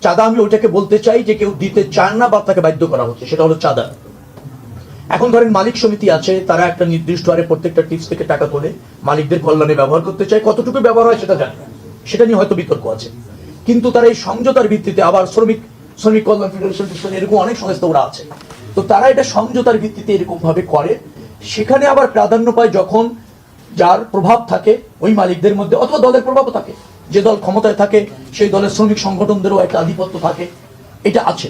চাঁদা আমি ওইটাকে বলতে চাই যে কেউ দিতে চান না বা তাকে বাধ্য করা হচ্ছে, সেটা হলো চাঁদা। এখন ধরেন মালিক সমিতি আছে, তারা একটা নির্দিষ্ট হারে প্রত্যেকটা টিপস থেকে টাকা তোলে, মালিকদের কল্যাণে ব্যবহার করতে চায়, কতটুকু ব্যবহার হয় সেটা জানি না, সেটা নিয়ে হয়তো বিতর্ক আছে। কিন্তু তারা এই সমঝোতার ভিত্তিতে, আবার শ্রমিক কল্যাণ ফেডারেশন এরকম অনেক সংস্থা ওরা আছে, তো তারা এটা সমঝোতার ভিত্তিতে এরকম ভাবে করে। সেখানে আবার প্রাধান্য পায় যখন যার প্রভাব থাকে ওই মালিকদের মধ্যে, অথবা দলের প্রভাবও থাকে, যে দল ক্ষমতায় থাকে সেই দলের শ্রমিক সংগঠনদেরও একটা আধিপত্য থাকে, এটা আছে।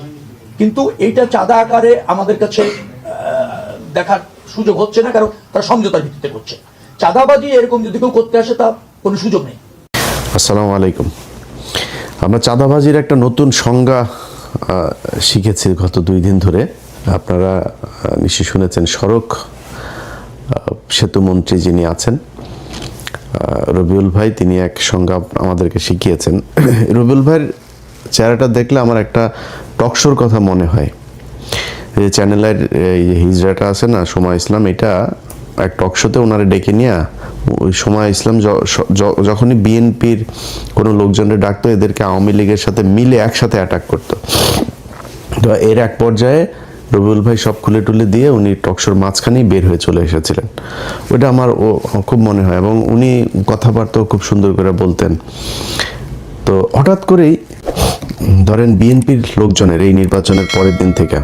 কিন্তু এইটা চাঁদা আকারে আমাদের কাছে দেখার সুযোগ হচ্ছে না, কারণ তারা সমঝোতার ভিত্তিতে করছে। চাঁদাবাজি এরকম যদি কেউ করতে আসে, তা কোনো সুযোগ নেই। আসসালামু আলাইকুম। আমরা চাঁদাবাজির একটা নতুন সংজ্ঞা শিখেছি গত 2 দিন ধরে। আপনারা নিশ্চয়ই শুনেছেন, সড়ক সেতু মন্ত্রী যিনি আছেন রবিউল ভাই, তিনি এক সংজ্ঞা আমাদেরকে শিখিয়েছেন। রবিউল ভাইয়ের চেহারাটা দেখলে আমার একটা টকশোর কথা মনে হয়। এই চ্যানেলের এই হিজড়াটা আছে না, সময় ইসলাম, এটা এক টকশোতে ওনারা ডেকে নিয়ে, ওই সময় ইসলাম যখনই বিএনপির কোনো লোকজনের ডাকতো, এদেরকে আওয়ামী লীগের সাথে মিলে একসাথে অ্যাটাক করতো। তো এর এক পর্যায়ে রবিউল ভাই সব খুলে টুলে দিয়ে উনি টকশোর মাঝখানেই বের হয়ে চলে এসেছিলেন। ওইটা আমার খুব মনে হয়, এবং উনি কথাবার্তাও খুব সুন্দর করে বলতেন। তো হঠাৎ করেই ধরেন বিএনপির লোকজনের এই নির্বাচনের পরের দিন থেকে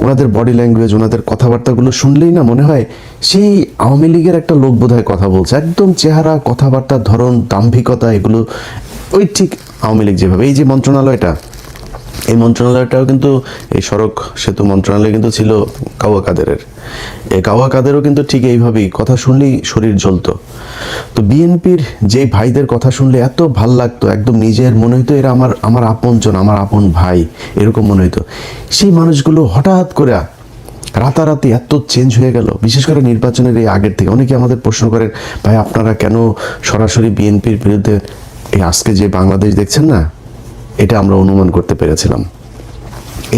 ওনাদের বডি ল্যাঙ্গুয়েজ, ওনাদের কথাবার্তাগুলো শুনলেই না মনে হয় সেই আওয়ামী লীগের একটা লোক বোধহয় কথা বলছে। একদম চেহারা, কথাবার্তার ধরন, দাম্ভিকতা, এগুলো ওই ঠিক আওয়ামী লীগ যেভাবে। এই যে মন্ত্রণালয়টা, এই মন্ত্রণালয়টাও কিন্তু, এই সড়ক সেতু মন্ত্রণালয় কিন্তু ছিল কাওয়া কাদেরের। এই কাওয়া কাদেরও কিন্তু ঠিক এইভাবেই কথা শুনলেই শরীর জ্বলতো। তো বিএনপির যে ভাইদের কথা শুনলে এত ভাল লাগতো, একদম নিজের মনে হইতো এরা আমার আপনজন, আমার আপন ভাই, এরকম মনে হইতো। সেই মানুষগুলো হঠাৎ করে রাতারাতি এত চেঞ্জ হয়ে গেল, বিশেষ করে নির্বাচনের এই আগের থেকে। অনেকে আমাদের প্রশ্ন করেন, ভাই আপনারা কেন সরাসরি বিএনপির বিরুদ্ধে, এই আজকে যে বাংলাদেশ দেখছেন না, এটা আমরা অনুমান করতে পেরেছিলাম,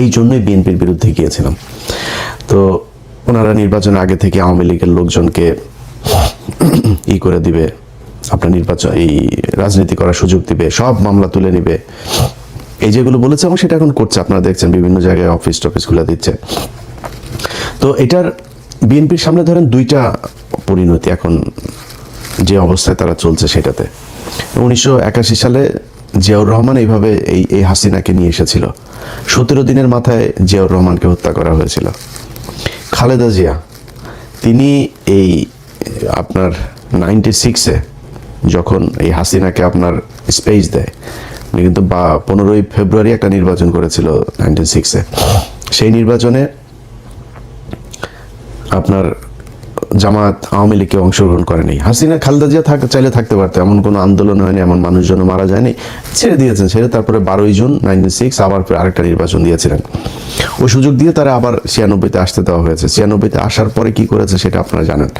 এই জন্যই বিএনপির বিরুদ্ধে গিয়েছিলাম। তো ওনারা নির্বাচনের আগে থেকে আওয়ামী লীগের লোকজনকে করে দিবে, আপনার নির্বাচন, এই রাজনীতি করার সুযোগ দিবে, সব মামলা তুলে নিবে, এই যেগুলো বলেছে, এবং সেটা এখন করছে। আপনারা দেখছেন বিভিন্ন জায়গায় অফিস টফিসগুলো দিচ্ছে। তো এটার বিএনপির সামনে ধরেন 2টা পরিণতি এখন, যে অবস্থায় তারা চলছে সেটাতে। 1981 সালে জিয়াউর রহমান এইভাবে এই হাসিনাকে নিয়ে এসেছিল। 17 দিনের মাথায় জিয়াউর রহমানকে হত্যা করা হয়েছিল। খালেদা জিয়া, তিনি এই আপনার 96-এ যখন এই হাসিনাকে আপনার স্পেস দেয়, উনি কিন্তু 15ই ফেব্রুয়ারি একটা নির্বাচন করেছিল 96-এ। সেই নির্বাচনে আপনার জামাত আওয়ামী লীগকে অংশগ্রহণ করেনি। হাসিনা, খালেদা জিয়া চাইলে থাকতে পারতো, এমন কোনো আন্দোলন হয়নি, এমন মানুষজন মারা যায়নি, ছেড়ে দিয়েছেন। ছেড়ে তারপরে 12ই জুন 96 আবার আরেকটা নির্বাচন দিয়েছিলেন। ওই সুযোগ দিয়ে তারা আবার 96-তে আসতে দেওয়া হয়েছে। 96-তে আসার পরে কি করেছে সেটা আপনারা জানেন।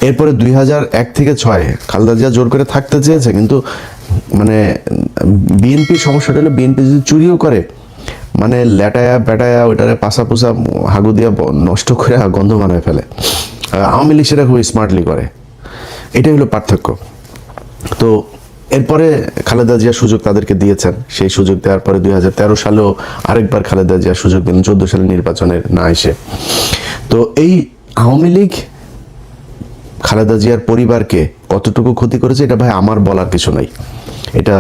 এরপরে 2001 থেকে 6 খালেদা জিয়া জোর করে থাকতে চেয়েছে, কিন্তু মানে বিএনপির সমস্যাটা হলো, বিএনপি যদি চুরিও করে, মানে লেটায়া বেটায়া ওইটারে পাশা পোসা হাগু দিয়া নষ্ট করে গন্ধ বানায় ফেলে। আওয়ামী লীগ সেটা খুব স্মার্টলি করে, এটাই হলো পার্থক্য। তো এরপরে খালেদা জিয়া সুযোগ তাদেরকে দিয়েছেন। সেই সুযোগ দেওয়ার পরে 2013 সালেও আরেকবার খালেদা জিয়া সুযোগ দিলেন, 14 সালে নির্বাচনের না এসে। তো এই আওয়ামী লীগ খালেদা জিয়ার পরিবারকে কতটুকু ক্ষতি করেছে, এটা ভাই আমার বলার কিছু নাই, এটা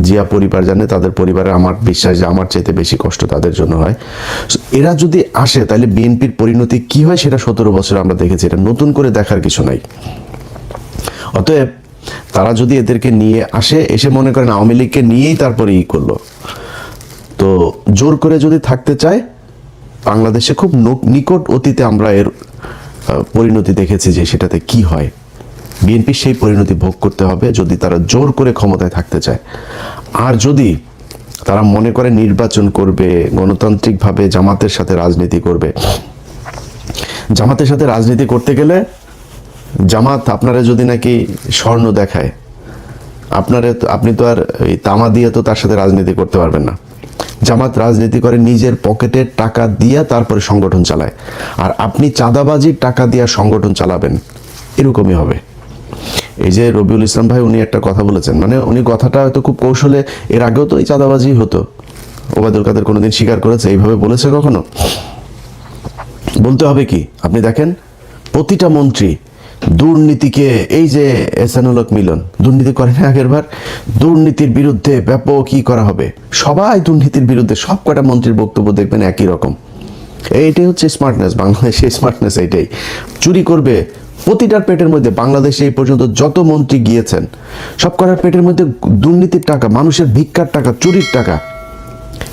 জিয়া পরিবার জানে। তাদের পরিবারে আমার বিশ্বাস যে আমার চাইতে বেশি কষ্ট তাদের জন্য হয়। এরা যদি আসে তাহলে বিএনপির পরিণতি কি হয় সেটা 17 বছর আমরা দেখেছি, এটা নতুন করে দেখার কিছু নাই। অতএব তারা যদি এদেরকে নিয়ে আসে, এসে মনে করেন আওয়ামী লীগকে নিয়েই তারপরে করলো, তো জোর করে যদি থাকতে চায়, বাংলাদেশে খুব নিকট অতীতে আমরা এর পরিণতি দেখেছি যে সেটাতে কি হয়। বিএনপি সেই পরিণতি ভোগ করতে হবে যদি তারা জোর করে ক্ষমতায় থাকতে চায়। আর যদি তারা মনে করে নির্বাচন করবে, গণতান্ত্রিকভাবে জামাতের সাথে রাজনীতি করবে, জামাতের সাথে রাজনীতি করতে গেলে জামাত আপনারা যদি নাকি স্বর্ণ দেখায়, আপনি তো আর এই তামা দিয়ে তো তার সাথে রাজনীতি করতে পারবেন না। জামাত রাজনীতি করে নিজের পকেটের টাকা দিয়ে, তারপরে সংগঠন চালায়। আর আপনি চাঁদাবাজির টাকা দিয়ে সংগঠন চালাবেন, এরকমই হবে। এই যে রবিউল ইসলাম ভাই, উনি একটা কথা বলেছেন, মানে উনি কথাটা হয়তো খুব কৌশলে, এর আগেও তো এই চাঁদাবাজি হতো, ওবায়দুল কাদের কোনোদিন স্বীকার করেছে, এইভাবে বলেছে কখনো? বলতে হবে কি, আপনি দেখেন প্রতিটা মন্ত্রী দুর্নীতিকে, এই যে এহসানুল হক মিলন দুর্নীতি করে না আগের বার, দুর্নীতির বিরুদ্ধে ব্যাপক কি করা হবে, সবাই দুর্নীতির বিরুদ্ধে, সব কটা মন্ত্রীর বক্তব্য দেখবেন একই রকম। এইটাই হচ্ছে স্মার্টনেস, বাংলাদেশের স্মার্টনেস এইটাই। চুরি করবে প্রতিটার পেটের মধ্যে, বাংলাদেশে এই পর্যন্ত যত মন্ত্রী গিয়েছেন সব কটার পেটের মধ্যে দুর্নীতির টাকা, মানুষের ভিক্ষার টাকা, চুরির টাকা,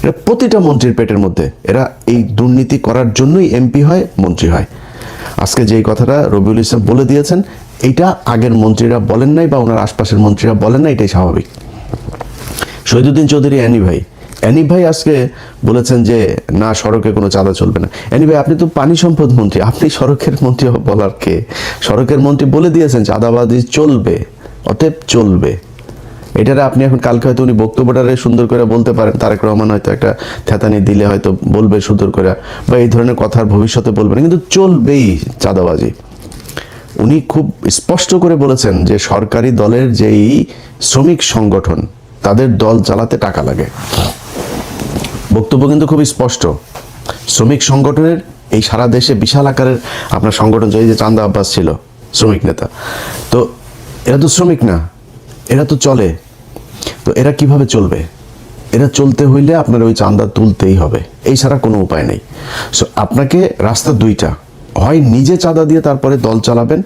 এটা প্রতিটা মন্ত্রীর পেটের মধ্যে। এরা এই দুর্নীতি করার জন্যই এমপি হয়, মন্ত্রী হয়। আজকে যেই কথাটা রবিউল ইসলাম বলে দিয়েছেন, এইটা আগের মন্ত্রীরা বলেন নাই বা ওনার আশপাশের মন্ত্রীরা বলেন নাই, এটাই স্বাভাবিক। শহীদুদ্দিন চৌধুরী অ্যানি ভাই আজকে বলেছেন যে না, সড়কে কোনো চাঁদা চলবে না। অ্যানি ভাই, আপনি তো পানি সম্পদ মন্ত্রী, আপনি সড়কের মন্ত্রী বলার কে? সড়কের মন্ত্রী বলে দিয়েছেন চাঁদাবাজি চলবে, অতএব চলবে। এটারে আপনি এখন কালকে হয়তো উনি বক্তব্যটারে সুন্দর করে বলতে পারেন, তারেক রহমান হয়তো একটা থ্যাতানি দিলে হয়তো বলবে সুন্দর করে, বা এই ধরনের কথার ভবিষ্যতে বলবেন, কিন্তু চলবেই চাঁদাবাজি। উনি খুব স্পষ্ট করে বলেছেন যে সরকারি দলের যেই শ্রমিক সংগঠন, তাদের দল চালাতে টাকা লাগে। বক্তব্য কিন্তু খুব স্পষ্ট। শ্রমিক সংগঠনের এই সারা দেশে বিশাল আকারের আপনার সংগঠন, এই যে চান্দা আব্বাস ছিল শ্রমিক নেতা, তো এরা তো শ্রমিক না, এরা তো চলে। তো এরা কিভাবে চলবে? এরা চলতে হইলে আপনার ওই চাঁদা তুলতেই হবে, এই ছাড়া কোনো উপায় নেই। সো আপনাকে রাস্তা দুইটা, হয় নিজে চাঁদা দিয়ে তারপরে দল চালাবেন,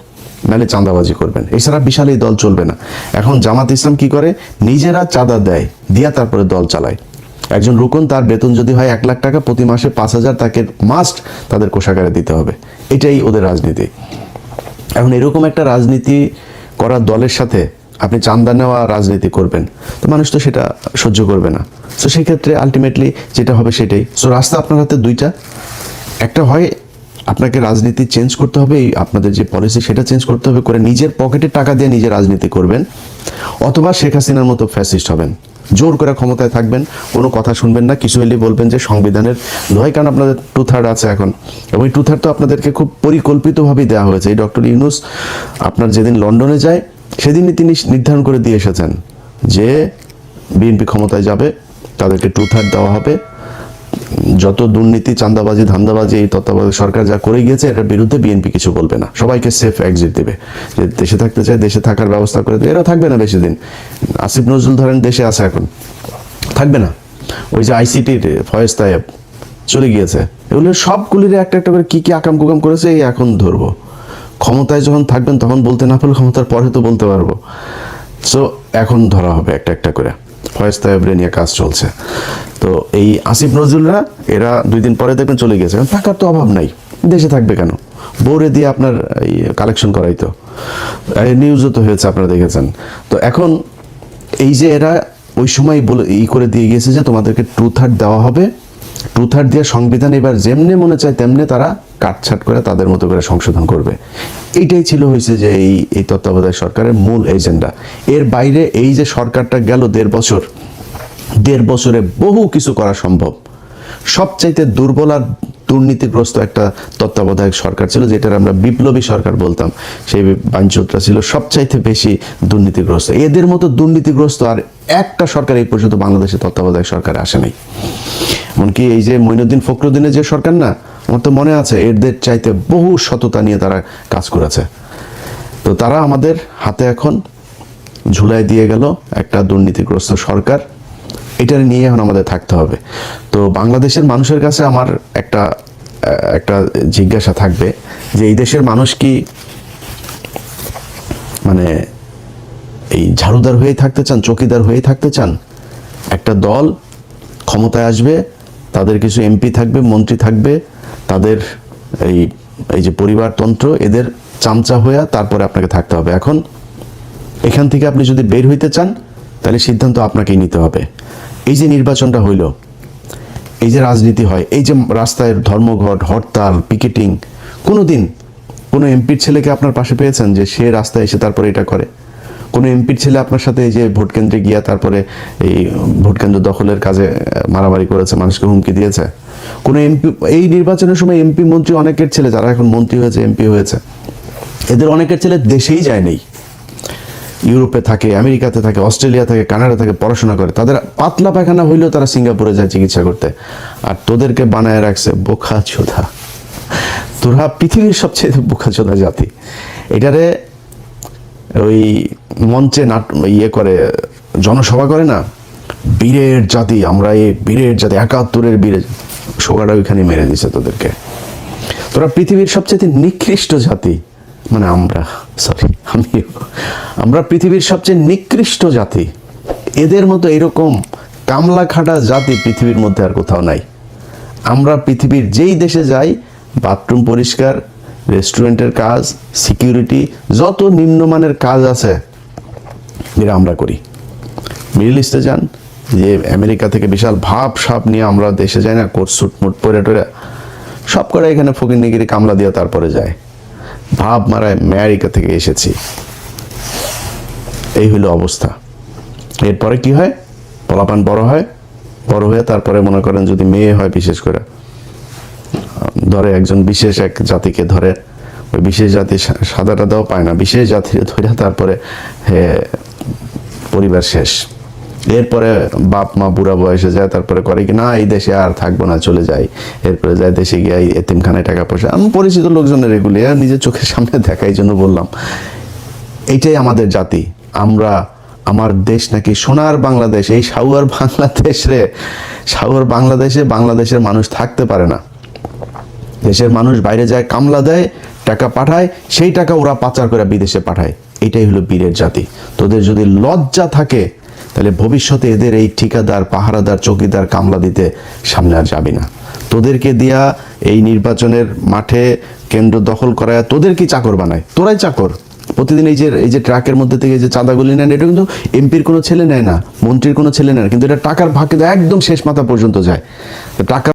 নাহলে চাঁদাবাজি করবেন, এছাড়া বিশাল এই দল চলবে না। এখন জামাত ইসলাম কি করে, নিজেরা চাঁদা দেয়, দিয়া তারপরে দল চালায়। একজন রুকন, তার বেতন যদি হয় 1 লাখ টাকা, প্রতি মাসে 5,000 তাকে মাস্ট তাদের কোষাগারে দিতে হবে। এটাই ওদের রাজনীতি। এখন এরকম একটা রাজনীতি করা দলের সাথে আপনি চাঁদা নেওয়া রাজনীতি করবেন, তো মানুষ তো সেটা সহ্য করবে না। তো সেই ক্ষেত্রে আলটিমেটলি যেটা হবে সেটাই। সো রাস্তা আপনার হাতে দুইটা, একটা হয় আপনাকে রাজনীতি চেঞ্জ করতে হবে, এই আপনাদের যে পলিসি সেটা চেঞ্জ করতে হবে, করে নিজের পকেটে টাকা দিয়ে নিজে রাজনীতি করবেন, অথবা শেখ হাসিনার মতো ফ্যাসিস্ট হবেন, জোর করে ক্ষমতায় থাকবেন, কোনো কথা শুনবেন না, কিছু হলেই বলবেন যে সংবিধানের দোহাই, কারণ আপনাদের 2/3 আছে এখন, এবং এই 2/3 তো আপনাদেরকে খুব পরিকল্পিতভাবেই দেওয়া হয়েছে। এই ডক্টর ইউনূস আপনার যেদিন লন্ডনে যায় সেদিনই তিনি নির্ধারণ করে দিয়ে এসেছেন যে বিএনপি ক্ষমতায় যাবে, তাদেরকে 2/3 দেওয়া হবে, যত দুর্নীতি, চাঁদাবাজি, ধান্দাবাজি এই তত্ত্বাবধায়ক সরকার যা করে গিয়েছে এটার বিরুদ্ধে বিএনপি কিছু বলবে না, সবাইকে সেফ এক্সিট দেবে। যে দেশে থাকতে চায় দেশে থাকার ব্যবস্থা করে দেবে, এরা থাকবে না বেশি দিন। আসিফ নজরুল ধরেন দেশে আছে, এখন থাকবে না। ওই যে আইসিটির ফয়েজ তায়েব চলে গিয়েছে, এগুলো সবগুলির একটা একটা করে কি কি আকাম কুকাম করেছে এই এখন ধরবো। ক্ষমতায় যখন থাকবেন তখন বলতে না পারলে ক্ষমতার পরে তো বলতে পারবো। সো এখন ধরা হবে একটা একটা করে। ফয়েজ তায়েবরে নিয়ে কাজ চলছে। তো এই আসিফ নজরুলরা এরা 2 দিন পরে দেখবেন চলে গেছে, টাকার তো অভাব নাই, দেশে থাকবে কেন? বউরে দিয়ে আপনার কালেকশন করাইতো, নিউজও তো হয়েছে, আপনারা দেখেছেন। তো এখন এই যে এরা ওই সময় বলে করে দিয়ে গিয়েছে যে তোমাদেরকে 2/3 দেওয়া হবে, 2/3 দিয়ে সংবিধান এবার যেমনে মনে চায় তেমনি তারা কাটছাট করে তাদের মতো করে সংশোধন করবে। এইটাই ছিল হয়েছে যে এই তত্ত্বাবধায়ক সরকারের মূল এজেন্ডা। এর বাইরে এই যে সরকারটা গেল 1.5 বছর, 1.5 বছরে বহু কিছু করা সম্ভব। সবচাইতে দুর্বল আর দুর্নীতিগ্রস্ত একটা তত্ত্বাবধায়ক সরকার ছিল, যেটার আমরা বিপ্লবী সরকার বলতাম, সেই বাঞ্চোতরা ছিল সবচাইতে বেশি দুর্নীতিগ্রস্ত। এদের মতো দুর্নীতিগ্রস্ত আর একটা সরকার এই পর্যন্ত বাংলাদেশে তত্ত্বাবধায়ক সরকারে আসে নাই। এমনকি এই যে মঈনুদ্দিন ফখরুদ্দিনের যে সরকার না, আমার তো মনে আছে এদের চাইতে বহু সততা নিয়ে তারা কাজ করেছে। তো তারা আমাদের হাতে এখন ঝুলাই দিয়ে গেল একটা দুর্নীতিগ্রস্ত সরকার, এটা নিয়ে এখন আমাদের থাকতে হবে। তো বাংলাদেশের মানুষের কাছে আমার একটা জিজ্ঞাসা থাকবে যে এই দেশের মানুষ কি মানে এই ঝাড়ুদার হয়েই থাকতে চান, চকিদার হয়েই থাকতে চান? একটা দল ক্ষমতায় আসবে, তাদের কিছু এমপি থাকবে, মন্ত্রী থাকবে, তাদের এই যে পরিবারতন্ত্র, এদের চামচা হয়ে তারপরে আপনাকে থাকতে হবে। এখন এখান থেকে আপনি যদি বের হইতে চান তাহলে সিদ্ধান্ত আপনাকেই নিতে হবে। এই যে নির্বাচনটা হইল, এই যে রাজনীতি হয়, এই যে রাস্তায় ধর্মঘট, হরতাল, পিকেটিং, কোনোদিন কোনো এমপির ছেলেকে আপনার পাশে পেয়েছেন যে সে রাস্তায় এসে তারপরে এটা করে? কোনো এমপির ছেলে আপনার সাথে এই যে ভোট কেন্দ্রে গিয়া তারপরে এই ভোট কেন্দ্র দখলের কাজে মারামারি করেছে, মানুষকে হুমকি দিয়েছে? কোনো এমপি এই নির্বাচনের সময় এমপি মন্ত্রী অনেকের ছেলে যারা এখন মন্ত্রী হয়েছে, এমপি হয়েছে, এদের অনেকের ছেলে দেশেই যায় নেই। ইউরোপে থাকে, আমেরিকাতে থাকে, অস্ট্রেলিয়া থাকে, কানাডা থাকে, পড়াশোনা করে, তাদের পাতলা পায়খানা হইলেও তারা সিঙ্গাপুরে যায় চিকিৎসা করতে। আর তোদেরকে বানায় রাখছে বোকা চোদা। তোরা পৃথিবীর সবচেয়ে বোকা চোদা জাতি। এটারে ওই মঞ্চে ইয়ে করে, জনসভা করে না, বীরের জাতি, আমরা এই বীরের জাতি, 71-এর বীরের, সোগাটা ওইখানে মেরে দিছে তোদেরকে। তোরা পৃথিবীর সবচেয়ে নিকৃষ্ট জাতি, মানে আমরা পৃথিবীর সবচেয়ে নিকৃষ্ট জাতি। এদের মতো এরকম কামলা খাটা জাতি পৃথিবীর মধ্যে আর কোথাও নাই। আমরা পৃথিবীর যেই দেশে যাই, বাথরুম পরিষ্কার, রেস্টুরেন্টের কাজ, সিকিউরিটি, যত নিম্নমানের কাজ আছে এরা আমরা করি। মিডল ইস্টে যান, যে আমেরিকা থেকে বিশাল ভাব সাপ নিয়ে আমরা দেশে যাই না, কোট সুট মুট পরে টরে, সব করে এখানে ফকিরনিগিরি কামলা দিয়ে তারপরে যায়, ভাব মারায় আমেরিকা থেকে এসেছি। এই হলো অবস্থা। এরপরে কি হয়, পোলাপান বড় হয়, বড় হয়ে তারপরে মনে করেন যদি মেয়ে হয়, বিশেষ করে ধরে একজন বিশেষ এক জাতিকে ধরে, ওই বিশেষ জাতি সাদা টাদাও পায় না, বিশেষ জাতির ধরে তারপরে পরিবার শেষ। এরপরে বাপ মা বুড়া বয়সে যায়, তারপরে করে কি না এই দেশে আর থাকবো না, চলে যায়। এরপরে যায় দেশে গিয়ে এতিমখানায় টাকা পয়সা, আমি পরিচিত লোকজনের এগুলি নিজের চোখের সামনে দেখা, এই জন্য বললাম। এইটাই আমাদের জাতি। আমরা, আমার দেশ নাকি সোনার বাংলাদেশ, এই সাউয়ার বাংলাদেশ রে, সাউয়ার বাংলাদেশে বাংলাদেশের মানুষ থাকতে পারে না। দেশের মানুষ বাইরে যায়, কামলা দেয়, টাকা পাঠায়, সেই টাকা ওরা পাচার করে বিদেশে পাঠায়। এটাই হলো বীরের জাতি। তোদের যদি লজ্জা থাকে তাহলে ভবিষ্যতে এদের এই ঠিকাদার, পাহারাদার, চৌকিদার, কামলা দিতে সামনে আর যাবি না। তোদেরকে দিয়া এই নির্বাচনের মাঠে কেন্দ্র দখল করায় তোদের কি চাকর বানায়? তোরাই চাকর। প্রতিদিন এই যে ট্রাকের মধ্যে থেকে যে চাঁদাগুলি নেন, এটা কিন্তু এমপির কোনো ছেলে নেয় না, মন্ত্রীর কোনো ছেলে নেয় না, কিন্তু এটা টাকার ভাগে একদম শেষ মাথা পর্যন্ত যায়। টাকা